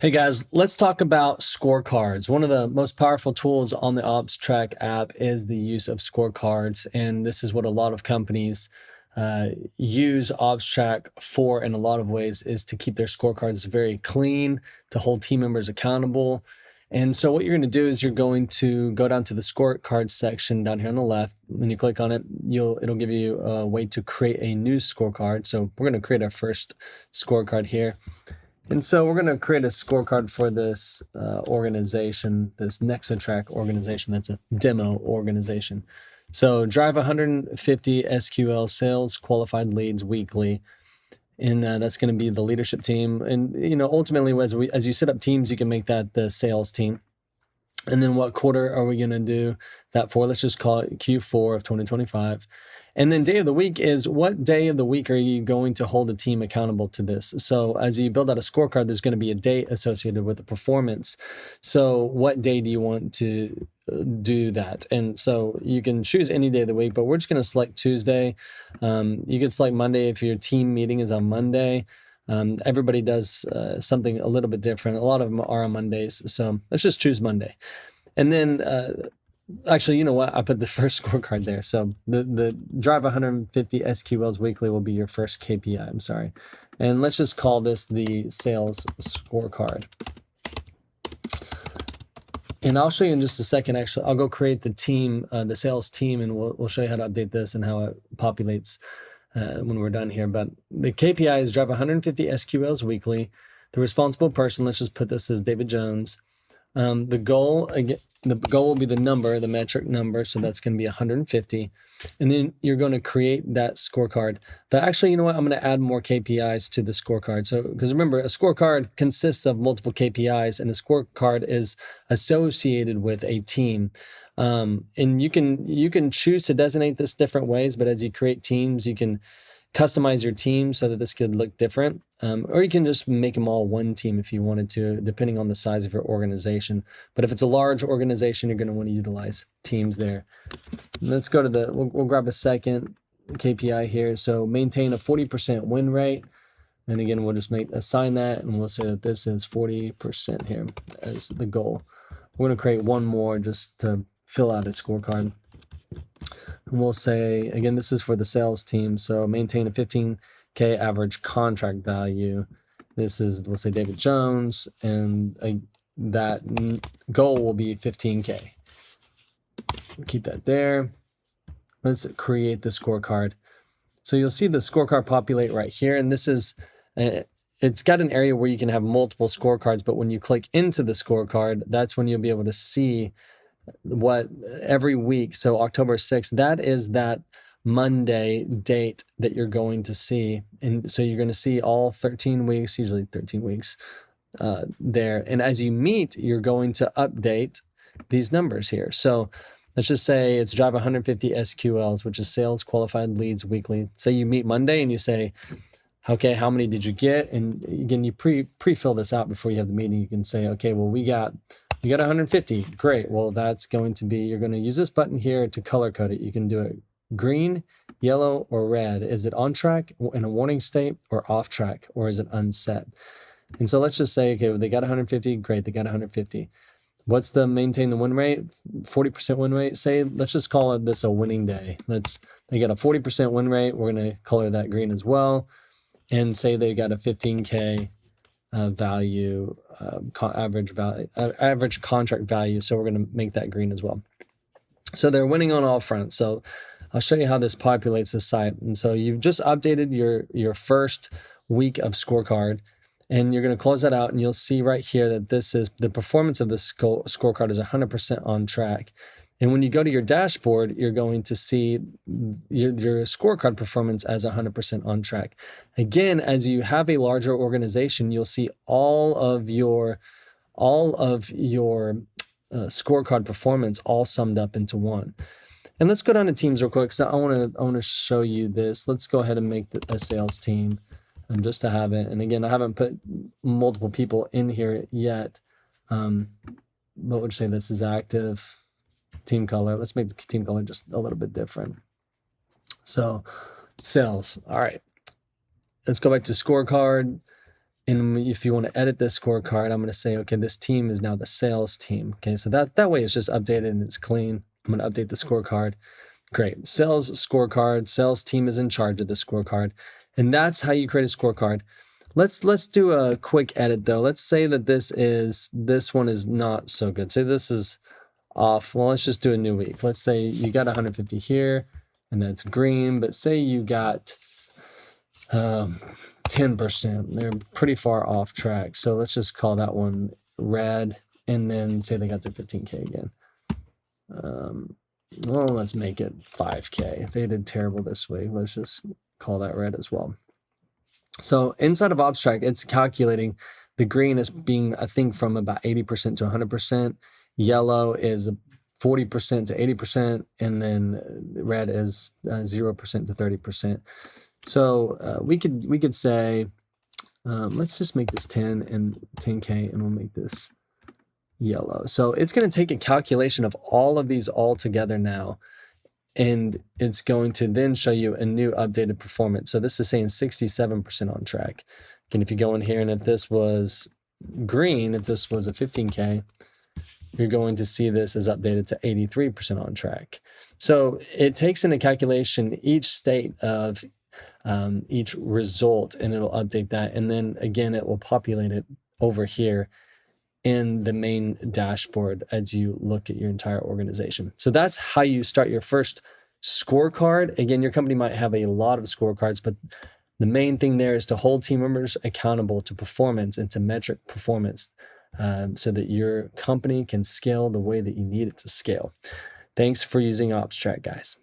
Hey guys, let's talk about scorecards. One of the most powerful tools on the OpsTrack app is the use of scorecards, and this is what a lot of companies use OpsTrack for in a lot of ways, is to keep their scorecards very clean, to hold team members accountable. And so what you're going to do is you're going to go down to the scorecards section down here on the left. When you click on it, it'll give you a way to create a new scorecard. So we're going to create our first scorecard here. And so we're going to create a scorecard for this organization, this Nexatrack organization. That's a demo organization. So drive 150 SQL sales qualified leads weekly. And that's going to be the leadership team. And, ultimately, as you set up teams, you can make that the sales team. And then what quarter are we going to do that for? Let's just call it Q4 of 2025. And then day of the week is, what day of the week are you going to hold a team accountable to this? So as you build out a scorecard, there's going to be a date associated with the performance. So what day do you want to do that? And so you can choose any day of the week, but we're just going to select Tuesday. You can select Monday if your team meeting is on Monday. Everybody does something a little bit different. A lot of them are on Mondays. So let's just choose Monday. And then actually, you know what? I put the first scorecard there. So the drive 150 SQLs weekly will be your first KPI. I'm sorry. And let's just call this the sales scorecard. And I'll show you in just a second. Actually, I'll go create the team, the sales team, and we'll show you how to update this and how it populates when we're done here. But the KPI is drive 150 SQLs weekly. The responsible person, let's just put this as David Jones. The goal will be the number, the metric number. So that's going to be 150. And then you're going to create that scorecard. But actually, you know what? I'm going to add more KPIs to the scorecard. So, because remember, a scorecard consists of multiple KPIs, and a scorecard is associated with a team. And you can choose to designate this different ways, but as you create teams, you can customize your team so that this could look different. Or you can just make them all one team if you wanted to, depending on the size of your organization. But if it's a large organization, you're going to want to utilize teams there. Let's go to we'll grab a second KPI here. So maintain a 40% win rate. And again, we'll just assign that, and we'll say that this is 40% here as the goal. We're going to create one more just to fill out a scorecard. And we'll say, again, this is for the sales team. So maintain a 15K average contract value. This is, we'll say David Jones, and that goal will be 15K. Keep that there. Let's create the scorecard. So you'll see the scorecard populate right here. And this is, it's got an area where you can have multiple scorecards, but when you click into the scorecard, that's when you'll be able to see what every week. So October 6th, that is that Monday date that you're going to see. And so you're going to see all 13 weeks, usually 13 weeks there. And as you meet, you're going to update these numbers here. So let's just say it's drive 150 SQLs, which is sales qualified leads weekly. Say you meet Monday and you say, okay, how many did you get? And again, you pre-fill this out before you have the meeting. You can say, okay, well, we got 150. Great. Well, that's going to be, you're going to use this button here to color code it. You can do it green, yellow, or red. Is it on track, in a warning state, or off track, or is it unset? And so let's just say, okay, well, they got 150. Great. They got 150. What's the maintain the win rate? 40% win rate. Say, let's just call it this a winning day. They got a 40% win rate. We're going to color that green as well. And say they got a 15K value, average contract value. So we're going to make that green as well. So they're winning on all fronts. So I'll show you how this populates the site. And so you've just updated your first week of scorecard, and you're going to close that out, and you'll see right here that this is the performance of the scorecard is 100% on track. And when you go to your dashboard, you're going to see your scorecard performance as 100% on track. Again, as you have a larger organization, you'll see all of your scorecard performance all summed up into one. And let's go down to teams real quick, because I want to show you this. Let's go ahead and make a sales team, just to have it. And again, I haven't put multiple people in here yet, but we'll say this is active. Team color. Let's make the team color just a little bit different. So sales. All right. Let's go back to scorecard. And if you want to edit this scorecard, I'm going to say, okay, this team is now the sales team. Okay, so that way it's just updated and it's clean. I'm going to update the scorecard. Great. Sales scorecard. Sales team is in charge of the scorecard. And that's how you create a scorecard. Let's do a quick edit though. Let's say that this one is not so good. Say this is off. Well, let's just do a new week. Let's say you got 150 here and that's green, but say you got 10%. They're pretty far off track. So let's just call that one red and then say they got their 15K again. Well, let's make it 5K. They did terrible this week. Let's just call that red as well. So inside of OpsTrack, it's calculating the green as being, I think, from about 80% to 100%. Yellow is 40% to 80%. And then red is 0% to 30%. So we could say, let's just make this 10 and 10K, and we'll make this yellow. So it's going to take a calculation of all of these all together now, and it's going to then show you a new updated performance. So this is saying 67% on track. And if you go in here, and if this was green, if this was a 15K, you're going to see this is updated to 83% on track. So it takes into calculation each state of each result, and it'll update that. And then again, it will populate it over here in the main dashboard as you look at your entire organization. So that's how you start your first scorecard. Again, your company might have a lot of scorecards, but the main thing there is to hold team members accountable to performance and to metric performance so that your company can scale the way that you need it to scale. Thanks for using OpsTrack, guys.